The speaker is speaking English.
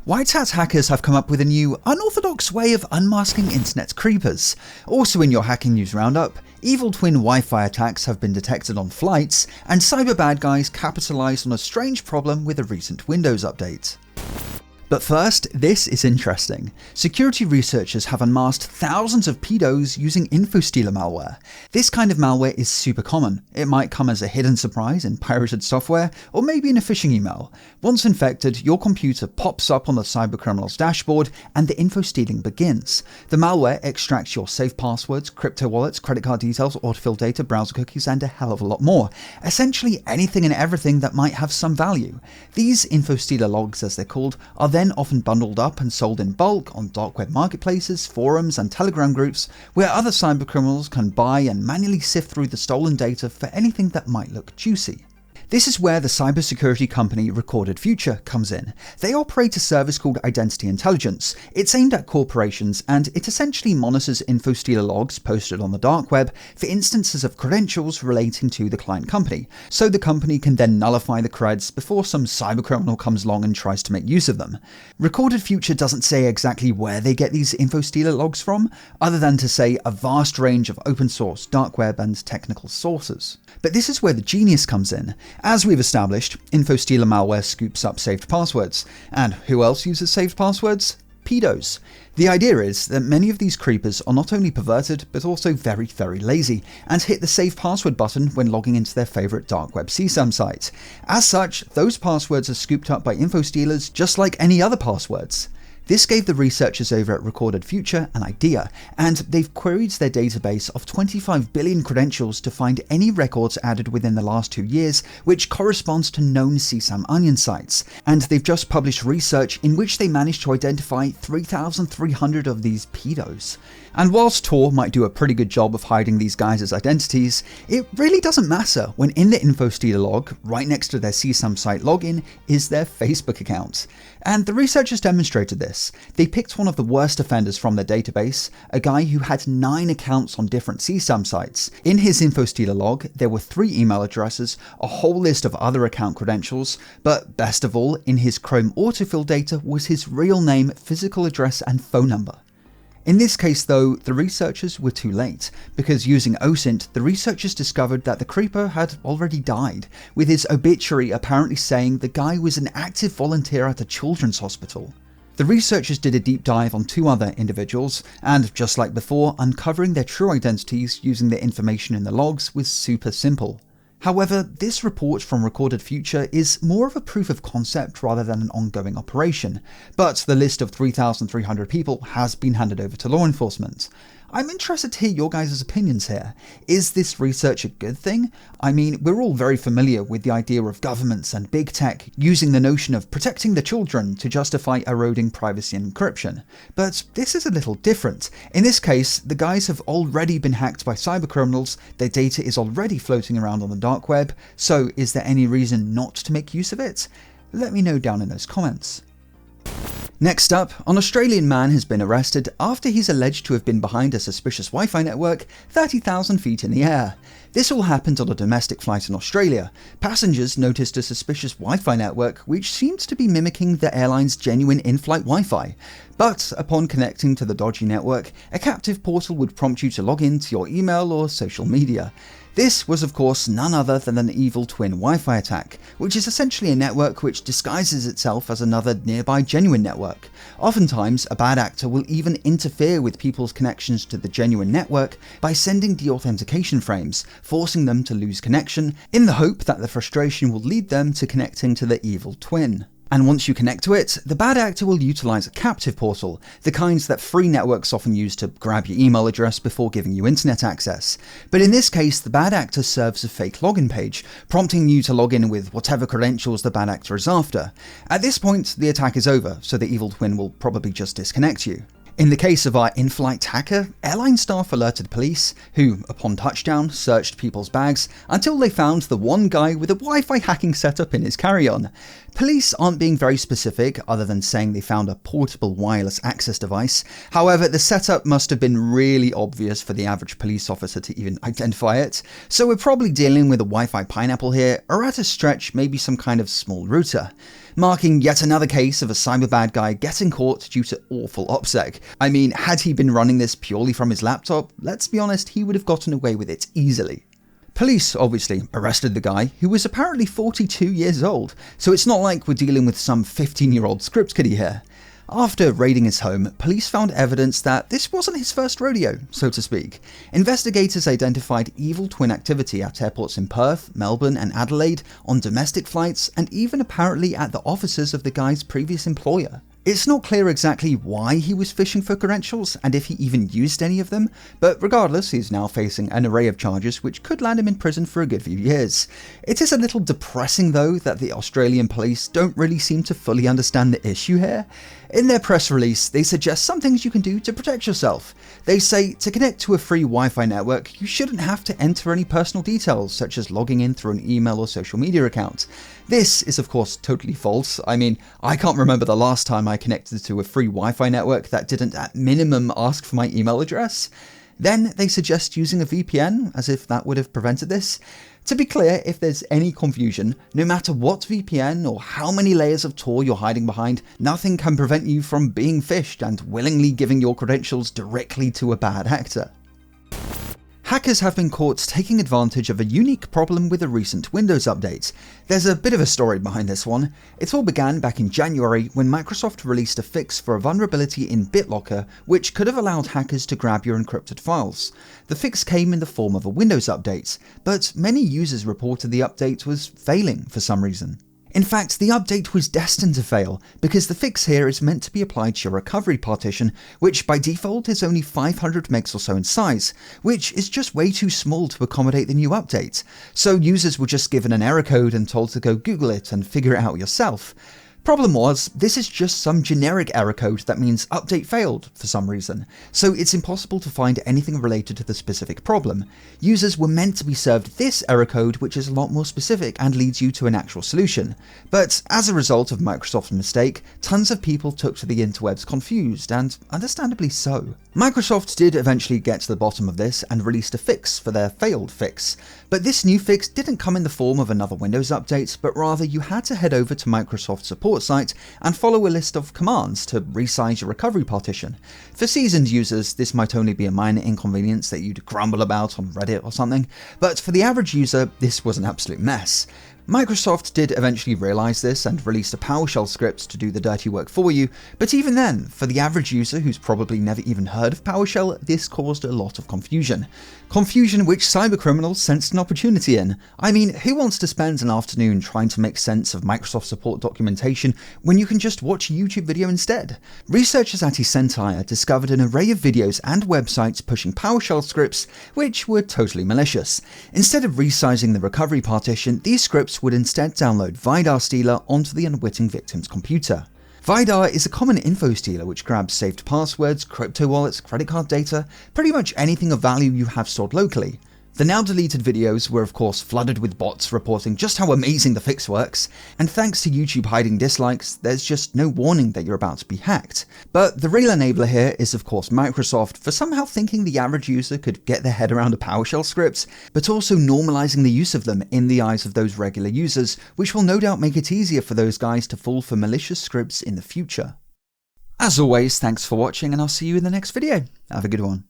White hat hackers have come up with a new, unorthodox way of unmasking internet creepers. Also in your hacking news roundup, evil twin Wi-Fi attacks have been detected on flights, and cyber bad guys capitalized on a strange problem with a recent Windows update. But first, this is interesting. Security researchers have unmasked thousands of pedos using infostealer malware. This kind of malware is super common. It might come as a hidden surprise in pirated software, or maybe in a phishing email. Once infected, your computer pops up on the cybercriminal's dashboard and the info stealing begins. The malware extracts your safe passwords, crypto wallets, credit card details, autofill data, browser cookies, and a hell of a lot more. Essentially anything and everything that might have some value. These infostealer logs, as they're called, are then often bundled up and sold in bulk on dark web marketplaces, forums, and Telegram groups where other cybercriminals can buy and manually sift through the stolen data for anything that might look juicy. This is where the cybersecurity company Recorded Future comes in. They operate a service called Identity Intelligence. It's aimed at corporations, and it essentially monitors infostealer logs posted on the dark web for instances of credentials relating to the client company, so the company can then nullify the creds before some cybercriminal comes along and tries to make use of them. Recorded Future doesn't say exactly where they get these infostealer logs from, other than to say a vast range of open source, dark web, and technical sources. But this is where the genius comes in. As we've established, infostealer malware scoops up saved passwords. And who else uses saved passwords? Pedos. The idea is that many of these creepers are not only perverted, but also very, very lazy, and hit the save password button when logging into their favourite dark web CSAM site. As such, those passwords are scooped up by infostealers just like any other passwords. This gave the researchers over at Recorded Future an idea, and they've queried their database of 25 billion credentials to find any records added within the last 2 years, which corresponds to known CSAM onion sites. And they've just published research in which they managed to identify 3,300 of these pedos. And whilst Tor might do a pretty good job of hiding these guys' identities, it really doesn't matter when in the infostealer log, right next to their CSAM site login, is their Facebook account. And the researchers demonstrated this. They picked one of the worst offenders from their database, a guy who had 9 accounts on different CSAM sites. In his infostealer log, there were 3 email addresses, a whole list of other account credentials, but best of all, in his Chrome autofill data was his real name, physical address, and phone number. In this case though, the researchers were too late, because using OSINT, the researchers discovered that the creeper had already died, with his obituary apparently saying the guy was an active volunteer at a children's hospital. The researchers did a deep dive on 2 other individuals, and just like before, uncovering their true identities using the information in the logs was super simple. However, this report from Recorded Future is more of a proof of concept rather than an ongoing operation, but the list of 3,300 people has been handed over to law enforcement. I'm interested to hear your guys' opinions here. Is this research a good thing? I mean, we're all very familiar with the idea of governments and big tech using the notion of protecting the children to justify eroding privacy and encryption. But this is a little different. In this case, the guys have already been hacked by cybercriminals, their data is already floating around on the dark web, so is there any reason not to make use of it? Let me know down in those comments. Next up, an Australian man has been arrested after he's alleged to have been behind a suspicious Wi-Fi network 30,000 feet in the air. This all happened on a domestic flight in Australia. Passengers noticed a suspicious Wi-Fi network which seemed to be mimicking the airline's genuine in-flight Wi-Fi. But upon connecting to the dodgy network, a captive portal would prompt you to log in to your email or social media. This was of course none other than an evil twin Wi-Fi attack, which is essentially a network which disguises itself as another nearby genuine network. Oftentimes, a bad actor will even interfere with people's connections to the genuine network by sending deauthentication frames, forcing them to lose connection, in the hope that the frustration will lead them to connecting to the evil twin. And once you connect to it, the bad actor will utilize a captive portal, the kinds that free networks often use to grab your email address before giving you internet access. But in this case, the bad actor serves a fake login page, prompting you to log in with whatever credentials the bad actor is after. At this point, the attack is over, so the evil twin will probably just disconnect you. In the case of our in-flight hacker, airline staff alerted police, who, upon touchdown, searched people's bags until they found the one guy with a Wi-Fi hacking setup in his carry-on. Police aren't being very specific, other than saying they found a portable wireless access device. However, the setup must have been really obvious for the average police officer to even identify it, so we're probably dealing with a Wi-Fi pineapple here, or at a stretch, maybe some kind of small router. marking yet another case of a cyber bad guy getting caught due to awful OPSEC. I mean, had he been running this purely from his laptop, let's be honest, he would have gotten away with it easily. Police obviously arrested the guy, who was apparently 42 years old, so it's not like we're dealing with some 15-year-old script kiddie here. After raiding his home, police found evidence that this wasn't his first rodeo, so to speak. Investigators identified evil twin activity at airports in Perth, Melbourne and Adelaide, on domestic flights, and even apparently at the offices of the guy's previous employer. It's not clear exactly why he was fishing for credentials and if he even used any of them, but regardless, he's now facing an array of charges which could land him in prison for a good few years. It is a little depressing though that the Australian police don't really seem to fully understand the issue here. In their press release, they suggest some things you can do to protect yourself. They say to connect to a free Wi-Fi network, you shouldn't have to enter any personal details, such as logging in through an email or social media account. This is of course totally false. I mean, I can't remember the last time I connected to a free Wi-Fi network that didn't at minimum ask for my email address. Then they suggest using a VPN, as if that would have prevented this. To be clear, if there's any confusion, no matter what VPN or how many layers of Tor you're hiding behind, nothing can prevent you from being phished and willingly giving your credentials directly to a bad actor. Hackers have been caught taking advantage of a unique problem with a recent Windows update. There's a bit of a story behind this one. It all began back in January when Microsoft released a fix for a vulnerability in BitLocker which could have allowed hackers to grab your encrypted files. The fix came in the form of a Windows update, but many users reported the update was failing for some reason. In fact, the update was destined to fail, because the fix here is meant to be applied to your recovery partition, which by default is only 500 megs or so in size, which is just way too small to accommodate the new update. So users were just given an error code and told to go Google it and figure it out yourself. Problem was, this is just some generic error code that means update failed for some reason, so it's impossible to find anything related to the specific problem. Users were meant to be served this error code, which is a lot more specific and leads you to an actual solution. But as a result of Microsoft's mistake, tons of people took to the interwebs confused, and understandably so. Microsoft did eventually get to the bottom of this and released a fix for their failed fix. But this new fix didn't come in the form of another Windows update, but rather you had to head over to Microsoft's support site and follow a list of commands to resize your recovery partition. For seasoned users, this might only be a minor inconvenience that you'd grumble about on Reddit or something, but for the average user, this was an absolute mess. Microsoft did eventually realize this and released a PowerShell script to do the dirty work for you, but even then, for the average user who's probably never even heard of PowerShell, this caused a lot of confusion. Confusion which cybercriminals sensed an opportunity in. I mean, who wants to spend an afternoon trying to make sense of Microsoft support documentation when you can just watch a YouTube video instead? Researchers at Essentire discovered an array of videos and websites pushing PowerShell scripts which were totally malicious. Instead of resizing the recovery partition, these scripts would instead download Vidar Stealer onto the unwitting victim's computer. Vidar is a common info stealer which grabs saved passwords, crypto wallets, credit card data, pretty much anything of value you have stored locally. The now deleted videos were of course flooded with bots reporting just how amazing the fix works, and thanks to YouTube hiding dislikes, there's just no warning that you're about to be hacked. But the real enabler here is of course Microsoft for somehow thinking the average user could get their head around a PowerShell script, but also normalizing the use of them in the eyes of those regular users, which will no doubt make it easier for those guys to fall for malicious scripts in the future. As always, thanks for watching and I'll see you in the next video. Have a good one.